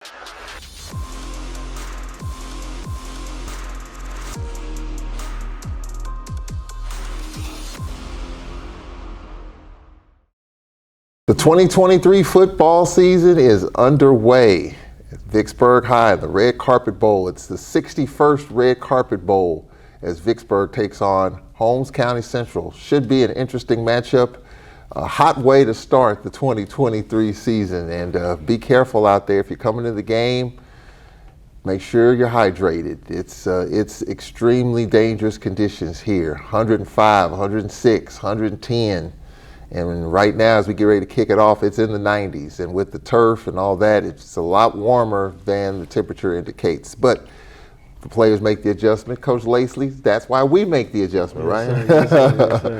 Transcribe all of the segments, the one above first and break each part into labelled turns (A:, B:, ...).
A: The 2023 football season is underway at Vicksburg High, the Red Carpet Bowl. It's the 61st Red Carpet Bowl as Vicksburg takes on Holmes County Central. Should be an interesting matchup, a hot way to start the 2023 season. And be careful out there if you're coming to the game. Make sure you're hydrated. It's extremely dangerous conditions here. 105, 106, 110. And right now, as we get ready to kick it off, it's in the 90s. And with the turf and all that, it's a lot warmer than the temperature indicates. But the players make the adjustment. Coach Lacey, that's why we make the adjustment, right?
B: Yes, sir. Yes, sir.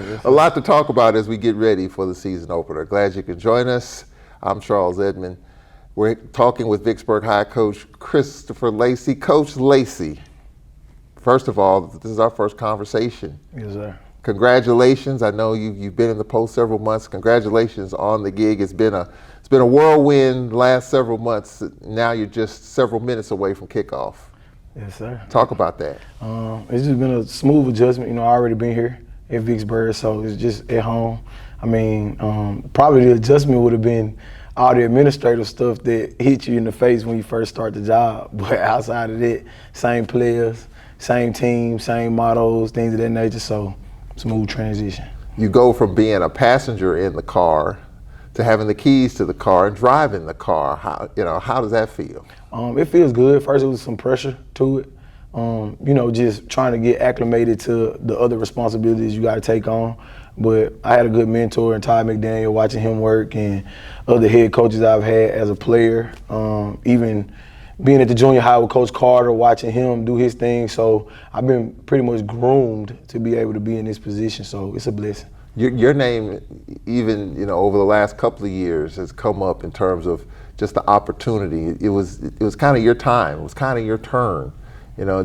B: Yes, sir.
A: A lot to talk about as we get ready for the season opener. Glad you could join us. I'm Charles Edmond. We're talking with Vicksburg High coach Christopher Lacey. Coach Lacey, first of all, this is our first conversation.
B: Yes, sir.
A: Congratulations. I know you've been in the post several months. Congratulations on the gig. It's been a whirlwind last several months. Now you're just several minutes away from kickoff.
B: Yes, sir.
A: Talk about that.
B: It's just been a smooth adjustment. I already been here at Vicksburg, so it's just at home. I mean, probably the adjustment would have been all the administrative stuff that hit you in the face when you first start the job. But outside of that, same players, same team, same mottos, things of that nature. So smooth transition.
A: You go from being a passenger in the car to having the keys to the car and driving the car. How does that feel?
B: It feels good. First, it was some pressure to it. Just trying to get acclimated to the other responsibilities you got to take on. But I had a good mentor in Todd McDaniel, watching him work, and other head coaches I've had as a player. Even being at the junior high with Coach Carter, watching him do his thing. So I've been pretty much groomed to be able to be in this position. So it's a blessing.
A: Your name, even over the last couple of years, has come up in terms of just the opportunity. It was kind of your time. It was kind of your turn.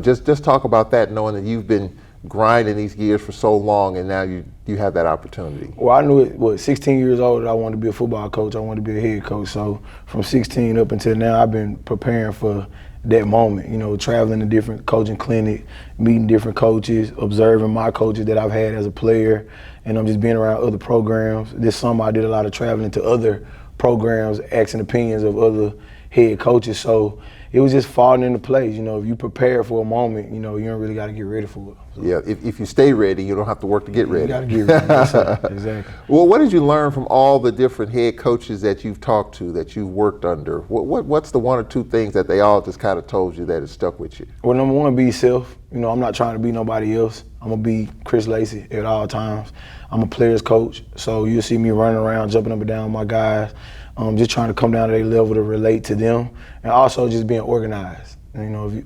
A: Just talk about that, knowing that you've been grinding these years for so long, and now you have that opportunity.
B: Well, I knew it. 16 years old, I wanted to be a football coach. I wanted to be a head coach. So from 16 up until now, I've been preparing for that moment. Traveling to different coaching clinics, meeting different coaches, observing my coaches that I've had as a player, and I'm just being around other programs. This summer, I did a lot of traveling to other programs, asking opinions of other head coaches. So it was just falling into place. If you prepare for a moment, you don't really got to get ready for it. So.
A: Yeah, if you stay ready, you don't have to work to get ready.
B: You got to get ready. Yes, sir. Exactly.
A: Well, what did you learn from all the different head coaches that you've talked to, that you've worked under? What's the one or two things that they all just kind of told you that has stuck with you?
B: Well, number one, be yourself. I'm not trying to be nobody else. I'm going to be Chris Lacey at all times. I'm a player's coach, so you'll see me running around, jumping up and down with my guys, just trying to come down to their level to relate to them, and also just being organized.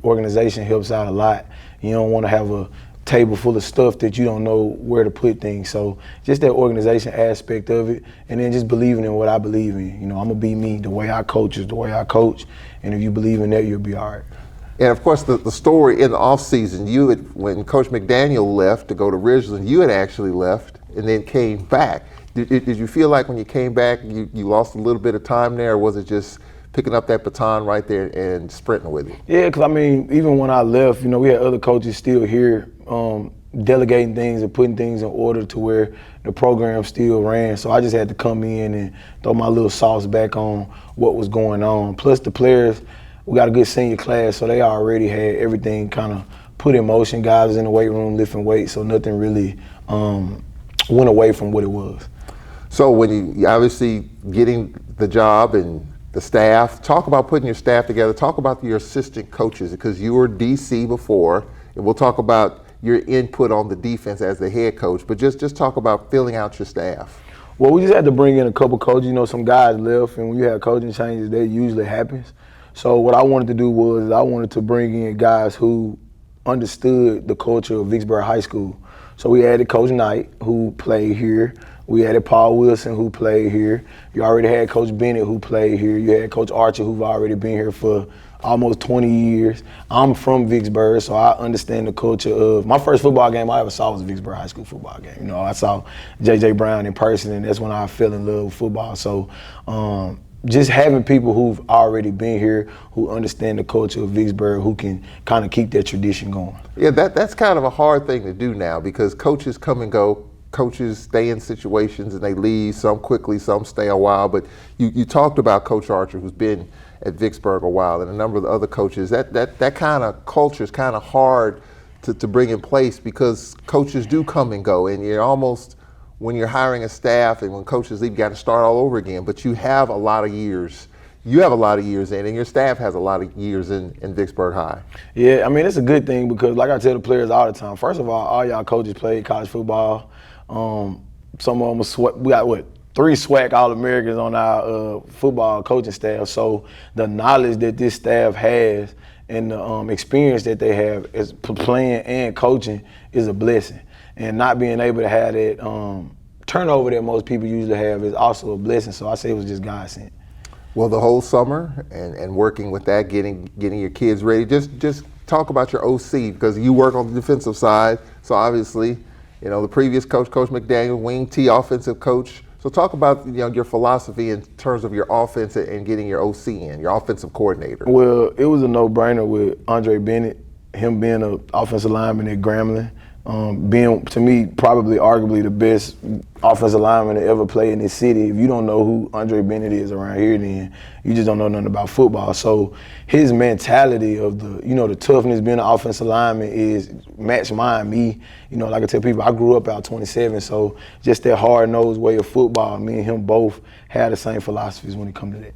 B: Organization helps out a lot. You don't want to have a table full of stuff that you don't know where to put things. So just that organization aspect of it, and then just believing in what I believe in. I'm going to be me. The way I coach is the way I coach, and if you believe in that, you'll be all right.
A: And of course, the story in the offseason, when Coach McDaniel left to go to Ridgeland, you had actually left and then came back. Did you feel like when you came back, you lost a little bit of time there, or was it just picking up that baton right there and sprinting with it?
B: Yeah, because even when I left, we had other coaches still here delegating things and putting things in order to where the program still ran. So I just had to come in and throw my little sauce back on what was going on. Plus the players, we got a good senior class, so they already had everything kind of put in motion. Guys was in the weight room lifting weights, so nothing really went away from what it was.
A: So when you obviously getting the job and the staff, talk about putting your staff together, talk about your assistant coaches, because you were DC before, and we'll talk about your input on the defense as the head coach, but just talk about filling out your staff.
B: Well, we just had to bring in a couple coaches. Some guys left, and when you have coaching changes, that usually happens. So what I wanted to do was I wanted to bring in guys who understood the culture of Vicksburg High School. So we added Coach Knight, who played here. We added Paul Wilson, who played here. You already had Coach Bennett, who played here. You had Coach Archer, who've already been here for almost 20 years. I'm from Vicksburg, so I understand the culture of, my first football game I ever saw was a Vicksburg High School football game. I saw J.J. Brown in person, and that's when I fell in love with football. So just having people who've already been here, who understand the culture of Vicksburg, who can kind of keep that tradition going.
A: Yeah, that's kind of a hard thing to do now because coaches come and go. Coaches stay in situations and they leave, some quickly, some stay a while. But you talked about Coach Archer, who's been at Vicksburg a while, and a number of the other coaches. That kind of culture is kind of hard to bring in place because coaches do come and go, and you're almost, when you're hiring a staff and when coaches leave, you got to start all over again. But you have a lot of years. You have a lot of years in, and your staff has a lot of years in Vicksburg High.
B: Yeah, I mean, it's a good thing because, like I tell the players all the time, first of all y'all coaches played college football. Some of them we got 3 SWAC All-Americans on our football coaching staff. So the knowledge that this staff has and the experience that they have as playing and coaching is a blessing. And not being able to have that turnover that most people usually have is also a blessing. So I say it was just God sent.
A: Well, the whole summer and working with that, getting your kids ready. Just talk about your OC because you work on the defensive side. So obviously, the previous coach, Coach McDaniel, wing T offensive coach. So talk about your philosophy in terms of your offense and getting your OC in, your offensive coordinator.
B: Well, it was a no-brainer with Andre Bennett, him being an offensive lineman at Grambling. Being, to me, probably arguably the best offensive lineman to ever play in this city. If you don't know who Andre Bennett is around here, then you just don't know nothing about football. So his mentality of the toughness being an offensive lineman is match mine. Me, like I tell people, I grew up out 27, so just that hard-nosed way of football, me and him both had the same philosophies when it comes to that.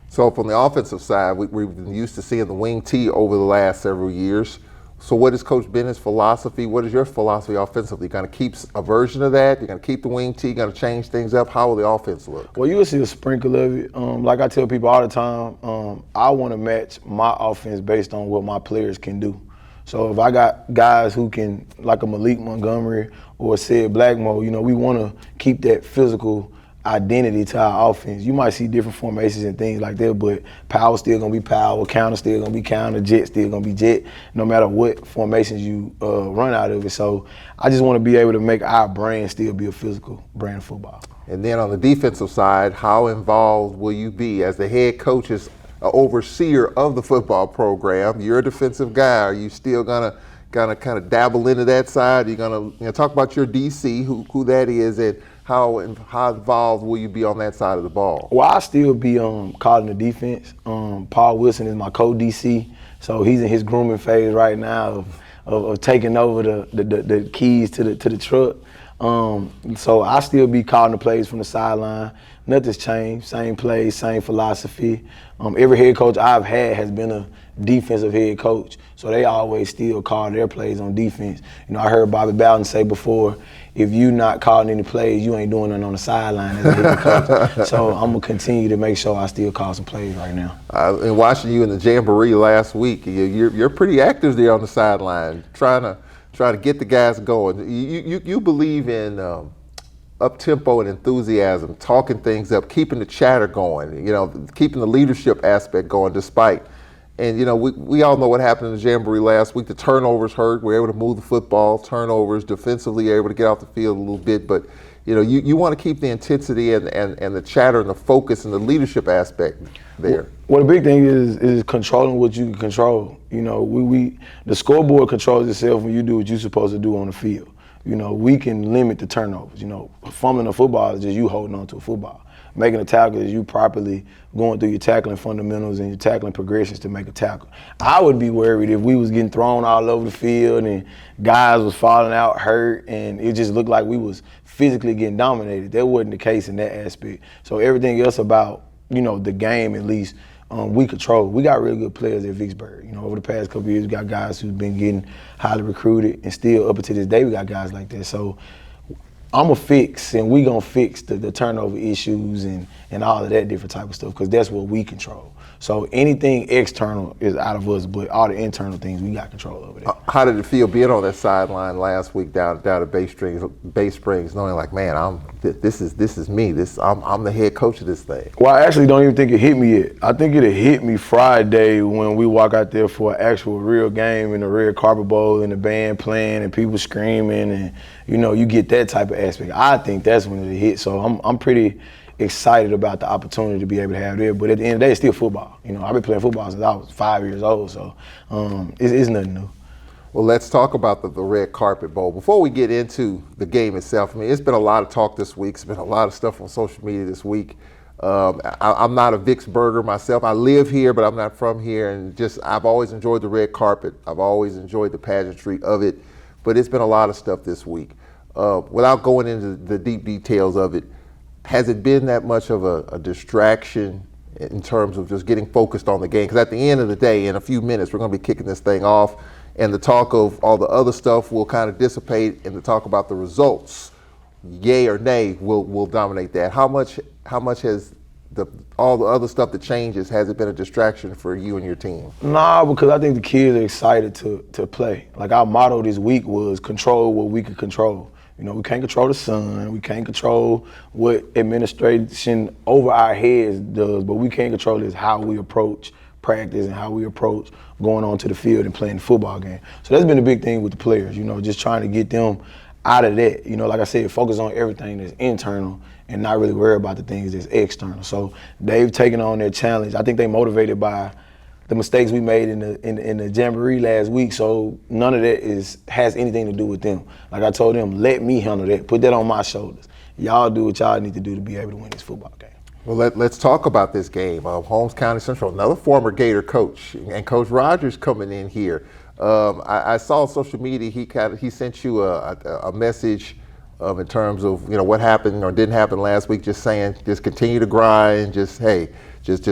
A: So from the offensive side, we've been used to seeing the wing T over the last several years. So what is Coach Bennett's philosophy? What is your philosophy offensively? You're going to keep a version of that? You're going to keep the wing T? You're going to change things up? How will the offense look?
B: Well, you will see a sprinkle of it. Like I tell people all the time, I want to match my offense based on what my players can do. So if I got guys who can, like a Malik Montgomery or a Sid Blackmo, we want to keep that physical identity to our offense. You might see different formations and things like that, but power still gonna be power, counter still gonna be counter, jet still gonna be jet, no matter what formations you run out of it. So I just want to be able to make our brand still be a physical brand of football.
A: And then on the defensive side, how involved will you be as the head coach, as an overseer of the football program? You're a defensive guy. Are you still gonna kind of dabble into that side? You're gonna talk about your DC, who that is, and how involved will you be on that side of the ball?
B: Well, I'll still be calling the defense. Paul Wilson is my co-DC, so he's in his grooming phase right now of taking over the keys to the truck. So I still be calling the plays from the sideline. Nothing's changed. Same plays, same philosophy. Every head coach I've had has been a defensive head coach, so they always still call their plays on defense. I heard Bobby Bowden say before, if you not calling any plays, you ain't doing nothing on the sideline as a head coach. So I'm gonna continue to make sure I still call some plays right now.
A: And watching you in the Jamboree last week, you're pretty active there on the sideline, trying to get the guys going. You believe in up-tempo and enthusiasm, talking things up, keeping the chatter going, keeping the leadership aspect going despite. And, we all know what happened in the Jamboree last week. The turnovers hurt. We were able to move the football, turnovers, defensively able to get off the field a little bit. But, you want to keep the intensity and the chatter and the focus and the leadership aspect there.
B: Well, the big thing is controlling what you can control. The scoreboard controls itself when you do what you're supposed to do on the field. We can limit the turnovers. Fumbling a football is just you holding on to a football. Making a tackle is you properly going through your tackling fundamentals and your tackling progressions to make a tackle. I would be worried if we was getting thrown all over the field and guys was falling out hurt and it just looked like we was physically getting dominated. That wasn't the case in that aspect. So everything else about, the game at least, we control. We got really good players at Vicksburg. Over the past couple of years, we got guys who've been getting highly recruited, and still up until this day, we got guys like that. So I'm gonna fix, and we gonna fix the turnover issues and all of that different type of stuff, because that's what we control. So anything external is out of us, but all the internal things, we got control over that.
A: How did it feel being on that sideline last week down at Bay Springs, knowing like, man, this is me. I'm the head coach of this thing.
B: Well, I actually don't even think it hit me yet. I think it'll hit me Friday when we walk out there for an actual real game in the red carpet bowl and the band playing and people screaming and you get that type of aspect. I think that's when it'll hit. So I'm pretty excited about the opportunity to be able to have there. But at the end of the day, it's still football. You know, I've been playing football since I was 5 years old, so it's nothing new.
A: Well, let's talk about the Red Carpet Bowl. Before we get into the game itself, I mean, it's been a lot of talk this week. It's been a lot of stuff on social media this week. I'm not a Vicksburger myself. I live here, but I'm not from here. And I've always enjoyed the red carpet. I've always enjoyed the pageantry of it. But it's been a lot of stuff this week. Without going into the deep details of it, has it been that much of a distraction in terms of just getting focused on the game? Because at the end of the day, in a few minutes, we're going to be kicking this thing off. And the talk of all the other stuff will kind of dissipate, and the talk about the results, yay or nay, will dominate that. How much has all the other stuff that changes, has it been a distraction for you and your team?
B: Nah, because I think the kids are excited to play. Like, our motto this week was control what we could control. You know, we can't control the sun, we can't control what administration over our heads does, but we can control is how we approach practice and how we approach going onto the field and playing the football game. So that's been the big thing with the players, you know, just trying to get them out of that. You know, like I said, focus on everything that's internal and not really worry about the things that's external. So they've taken on their challenge. I think they motivated by the mistakes we made in the jamboree last week. So none of that has anything to do with them. Like I told them, let me handle that. Put that on my shoulders. Y'all do what y'all need to do to be able to win this football game.
A: Well, let's talk about this game. Holmes County Central, another former Gator coach, and Coach Rogers coming in here. I saw on social media he sent you a message in terms of, you know, what happened or didn't happen last week. Just saying, just continue to grind. Just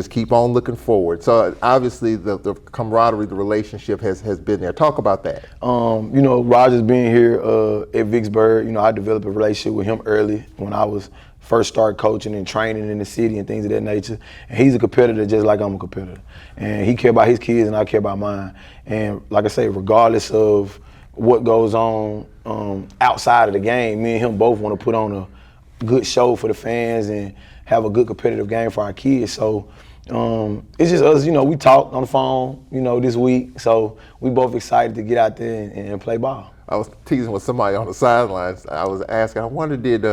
A: keep on looking forward. So obviously the camaraderie, the relationship has been there. Talk about that.
B: You know, Rogers being here at Vicksburg, you know, I developed a relationship with him early when I was first started coaching and training in the city and things of that nature. And he's a competitor just like I'm a competitor. And he cares about his kids and I care about mine. And like I say, regardless of what goes on outside of the game, me and him both want to put on a good show for the fans and have a good competitive game for our kids. So it's just us, you know, we talked on the phone, you know, this week. So we both excited to get out there and play ball.
A: I was teasing with somebody on the sidelines. I was asking, I wonder, did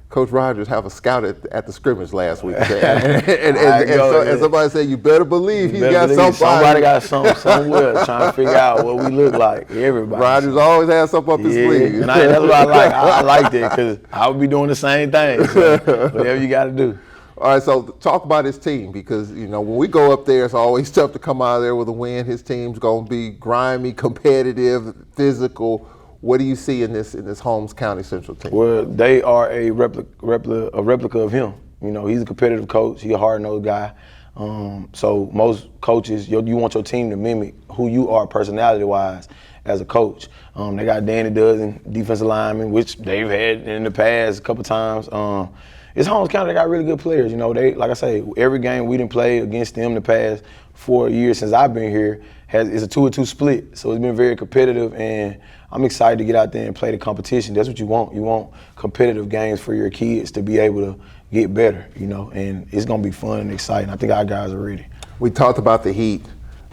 A: Coach Rogers have a scout at the scrimmage last week? And somebody said, you better believe he's got somebody.
B: Somebody got something somewhere trying to figure out what we look like. Everybody.
A: Rogers always has something up his sleeve.
B: And that's what I like. I like that because I would be doing the same thing. So whatever you got to do.
A: All right, so talk about his team, because, you know, when we go up there, it's always tough to come out of there with a win. His team's going to be grimy, competitive, physical. What do you see in this Holmes County Central team?
B: Well, they are a replica of him. You know, he's a competitive coach. He's a hard-nosed guy. So most coaches, you want your team to mimic who you are personality-wise as a coach. They got Danny Dozen, defensive lineman, which they've had in the past a couple times. It's Holmes County. They got really good players. You know, like I say, every game we didn't play against them the past 4 years since I've been here is a 2-2 split. So it's been very competitive, and I'm excited to get out there and play the competition. That's what you want. You want competitive games for your kids to be able to get better, you know, and it's going to be fun and exciting. I think our guys are ready. We
A: talked about the heat.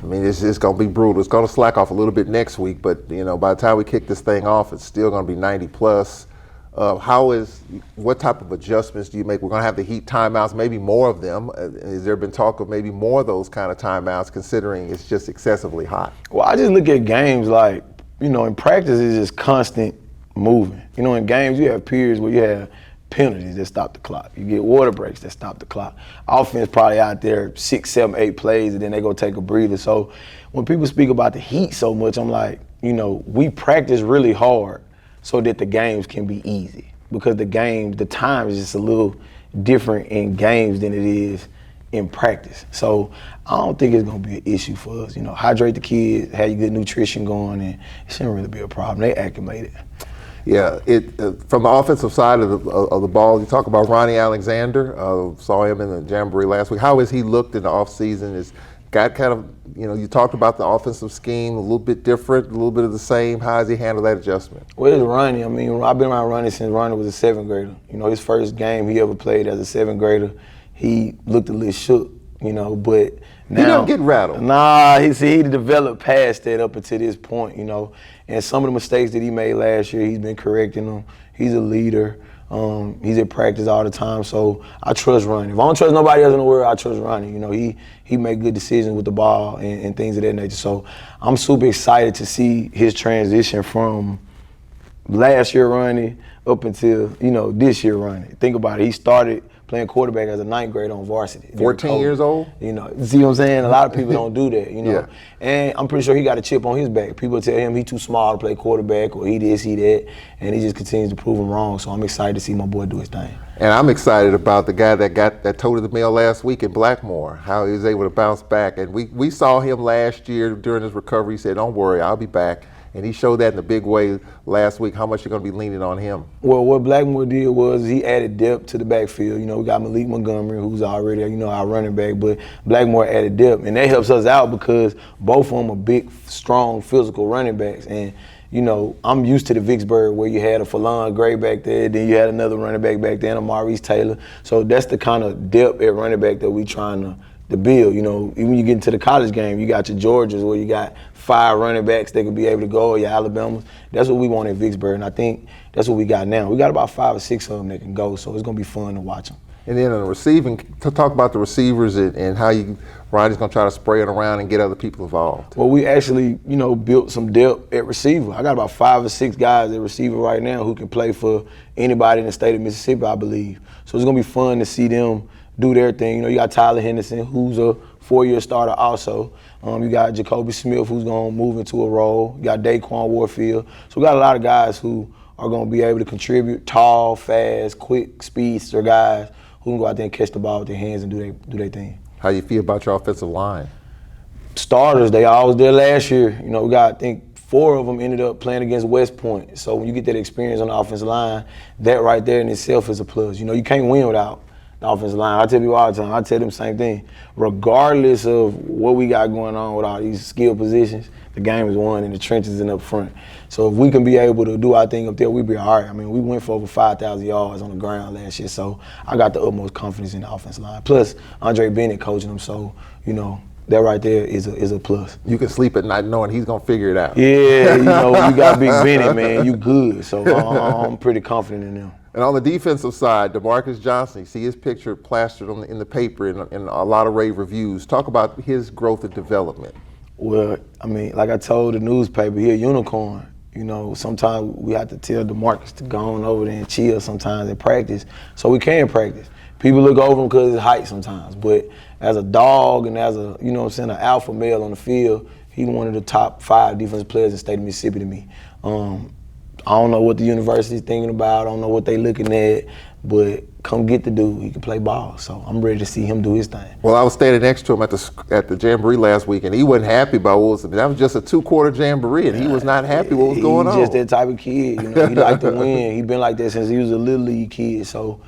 A: I mean, it's going to be brutal. It's going to slack off a little bit next week, but, you know, by the time we kick this thing off, it's still going to be 90 plus. What type of adjustments do you make? We're going to have the heat timeouts, maybe more of them. Has there been talk of maybe more of those kind of timeouts, considering it's just excessively hot?
B: Well, I just look at games like, you know, in practice it's just constant moving. You know, in games you have periods where you have penalties that stop the clock. You get water breaks that stop the clock. Offense probably out there 6, 7, 8 plays, and then they go take a breather. So when people speak about the heat so much, I'm like, you know, we practice really hard so that the games can be easy, because the time is just a little different in games than it is in practice. So I don't think it's gonna be an issue for us. You know, hydrate the kids, have your good nutrition going, and it shouldn't really be a problem. They acclimated.
A: Yeah, from the offensive side of the ball, you talk about Ronnie Alexander. Saw him in the Jamboree last week. How has he looked in the offseason? Is got kind of, you know, you talked about the offensive scheme, a little bit different, a little bit of the same. How has he handled that adjustment?
B: Well, it's Ronnie. I mean, I've been around Ronnie since Ronnie was a 7th grader. You know, his first game he ever played as a 7th grader, he looked a little shook, you know, but now.
A: He don't get rattled.
B: Nah, he developed past that up until this point, you know. And some of the mistakes that he made last year, he's been correcting them. He's a leader. He's at practice all the time, so I trust Ronnie. If I don't trust nobody else in the world, I trust Ronnie. You know, he make good decisions with the ball and things of that nature. So I'm super excited to see his transition from last year Ronnie up until, this year Ronnie. Think about it. He started playing quarterback as a 9th grader on varsity.
A: 14 years old?
B: See what I'm saying? A lot of people don't do that,
A: Yeah.
B: And I'm pretty sure he got a chip on his back. People tell him he too small to play quarterback or he this, he that, and he just continues to prove them wrong. So I'm excited to see my boy do his thing.
A: And I'm excited about the guy that toted the mail last week in Blackmore, how he was able to bounce back. And we saw him last year during his recovery. He said, "Don't worry, I'll be back." And he showed that in a big way last week. How much you're going to be leaning on him?
B: Well, what Blackmore did was he added depth to the backfield. We got Malik Montgomery, who's already, our running back, but Blackmore added depth. And that helps us out because both of them are big, strong, physical running backs. And, I'm used to the Vicksburg where you had a Fallon Gray back there, then you had another running back back there, Maurice Taylor. So that's the kind of depth at running back that we trying to build. Even when you get into the college game, you got your Georgias where you got 5 running backs that can be able to go, or your Alabamas. That's what we want in Vicksburg, and I think that's what we got now. We got about 5 or 6 of them that can go, so it's going to be fun to watch them.
A: And then on the receiving, to talk about the receivers and how Ronnie's going to try to spray it around and get other people involved.
B: Well, we actually, built some depth at receiver. I got about 5 or 6 guys at receiver right now who can play for anybody in the state of Mississippi, I believe. So it's going to be fun to see them do their thing. You got Tyler Henderson, who's a 4-year starter also. You got Jacoby Smith, who's going to move into a role. You got Daquan Warfield. So we got a lot of guys who are going to be able to contribute, tall, fast, quick, speedster guys who can go out there and catch the ball with their hands and do their thing.
A: How you feel about your offensive line?
B: Starters, they all was there last year. We got, I think, 4 of them ended up playing against West Point. So when you get that experience on the offensive line, that right there in itself is a plus. You can't win without the offensive line. I tell people all the time, I tell them the same thing. Regardless of what we got going on with all these skill positions, the game is won in the trenches and up front. So if we can be able to do our thing up there, we'll be all right. I mean, we went for over 5,000 yards on the ground last year, so I got the utmost confidence in the offensive line. Plus, Andre Bennett coaching them, so, that right there is a plus.
A: You can sleep at night knowing he's going to figure it out.
B: Yeah, you got Big Bennett, man. You good. So I'm pretty confident in them.
A: And on the defensive side, DeMarcus Johnson, you see his picture plastered in the paper in a lot of rave reviews. Talk about his growth and development.
B: Well, I mean, like I told the newspaper, he a unicorn. Sometimes we have to tell DeMarcus to go on over there and chill sometimes and practice so we can practice. People look over him because of his height sometimes, but as a dog and as a, an alpha male on the field, he's one of the top 5 defensive players in the state of Mississippi to me. I don't know what the university's thinking about. I don't know what they looking at, but come get the dude. He can play ball, so I'm ready to see him do his thing. Well,
A: I was standing next to him at the jamboree last week, and he wasn't happy about what was. That was just a 2-quarter jamboree, and he was not happy what was going on.
B: He's just that type of kid. He like to win. He been like that since he was a little league kid. So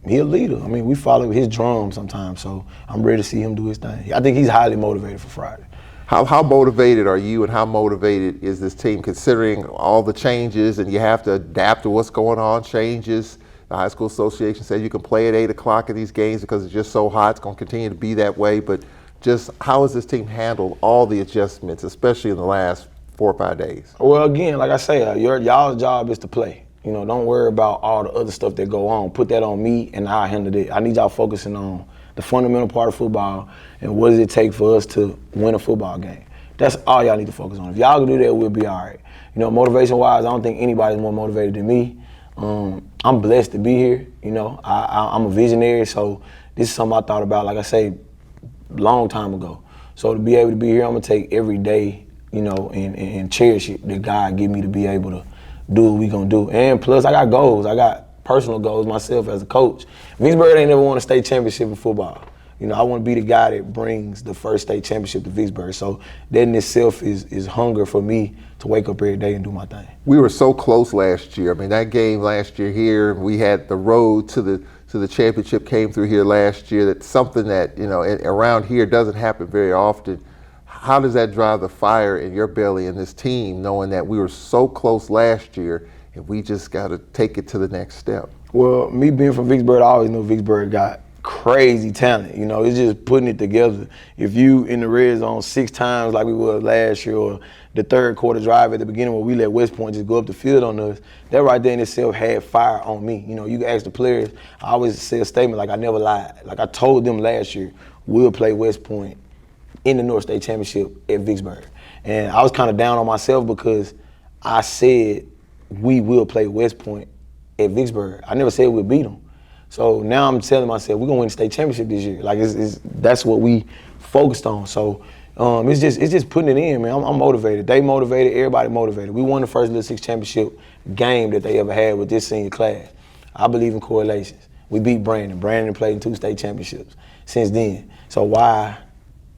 B: he a leader. I mean, we follow his drum sometimes. So I'm ready to see him do his thing. I think he's highly motivated for Friday.
A: How motivated are you, and how motivated is this team considering all the changes and you have to adapt to what's going on, changes? The high school association says you can play at 8 o'clock in these games because it's just so hot. It's going to continue to be that way. But just how has this team handled all the adjustments, especially in the last 4 or 5 days?
B: Well, again, like I say, y'all's job is to play. Don't worry about all the other stuff that go on. Put that on me, and I'll handle it. I need y'all focusing on the fundamental part of football and what does it take for us to win a football game. That's all y'all need to focus on. If y'all can do that, we'll be all right. Motivation-wise, I don't think anybody's more motivated than me. I'm blessed to be here. I'm a visionary, so this is something I thought about, like I say, long time ago. So to be able to be here, I'm gonna take every day, and cherish it that God give me to be able to do what we gonna do. And plus, I got goals. I got personal goals myself as a coach. Vicksburg ain't never won a state championship in football. I want to be the guy that brings the first state championship to Vicksburg. So that in itself is hunger for me to wake up every day and do my thing.
A: We were so close last year. I mean, that game last year here, we had the road to the championship came through here last year. That's something that, around here doesn't happen very often. How does that drive the fire in your belly and this team, knowing that we were so close last year and we just got to take it to the next step?
B: Well, me being from Vicksburg, I always knew Vicksburg got crazy talent. You know, it's just putting it together. If you in the red zone 6 times like we was last year, or the third quarter drive at the beginning where we let West Point just go up the field on us, that right there in itself had fire on me. You know, you can ask the players. I always say a statement like I never lied. Like I told them last year, we'll play West Point in the North State Championship at Vicksburg. And I was kind of down on myself because I said we will play West Point at Vicksburg. I never said we'll beat them. So now I'm telling myself we're gonna win the state championship this year. Like that's what we focused on. So it's just putting it in, man. I'm motivated. They motivated. Everybody motivated. We won the first Little Six championship game that they ever had with this senior class. I believe in correlations. We beat Brandon. Brandon played in 2 state championships since then. So why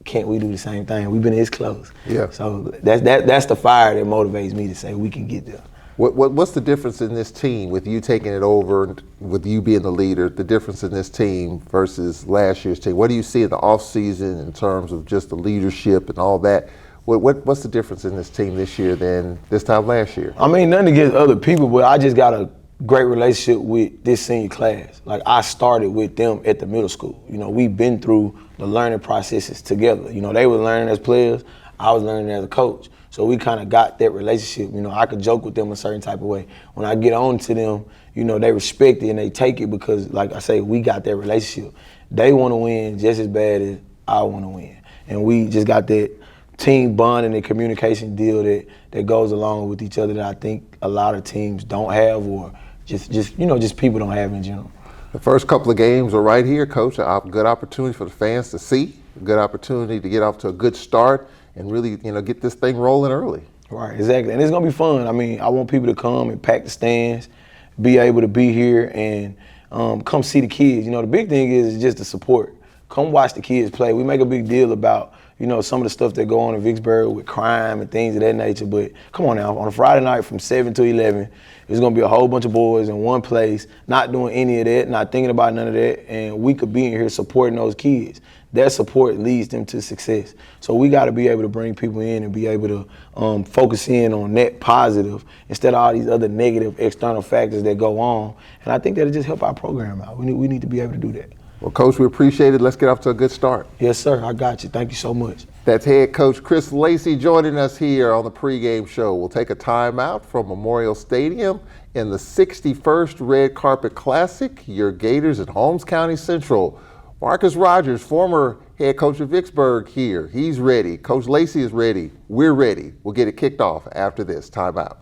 B: can't we do the same thing? We've been this close.
A: Yeah.
B: So that's the fire that motivates me to say we can get there.
A: What's the difference in this team with you taking it over, with you being the leader, the difference in this team versus last year's team? What do you see in the offseason in terms of just the leadership and all that? What's the difference in this team this year than this time last year?
B: I mean, nothing against other people, but I just got a great relationship with this senior class. Like I started with them at the middle school. You know, we've been through the learning processes together. You know, they were learning as players, I was learning as a coach. So we kind of got that relationship. You know, I could joke with them a certain type of way. When I get on to them, you know, they respect it and they take it because, like I say, we got that relationship. They want to win just as bad as I want to win. And we just got that team bond and the communication deal that goes along with each other that I think a lot of teams don't have, or just people don't have in general.
A: The first couple of games are right here, Coach. A good opportunity for the fans to see, a good opportunity to get off to a good start and really, get this thing rolling early.
B: Right, exactly. And it's going to be fun. I mean, I want people to come and pack the stands, be able to be here and come see the kids. You know, the big thing is just the support. Come watch the kids play. We make a big deal about, some of the stuff that go on in Vicksburg with crime and things of that nature. But come on now, on a Friday night from 7 to 11, there's going to be a whole bunch of boys in one place, not doing any of that, not thinking about none of that, and we could be in here supporting those kids. That support leads them to success. So we got to be able to bring people in and be able to focus in on net positive instead of all these other negative external factors that go on. And I think that'll just help our program out. We need to be able to do that.
A: Well, Coach, we appreciate it. Let's get off to a good start.
B: Yes, sir. I got you. Thank you so much.
A: That's head coach Chris Lacey joining us here on the pregame show. We'll take a timeout from Memorial Stadium in the 61st Red Carpet Classic. Your Gators at Holmes County Central. Marcus Rogers, former head coach of Vicksburg here. He's ready. Coach Lacey is ready. We're ready. We'll get it kicked off after this timeout.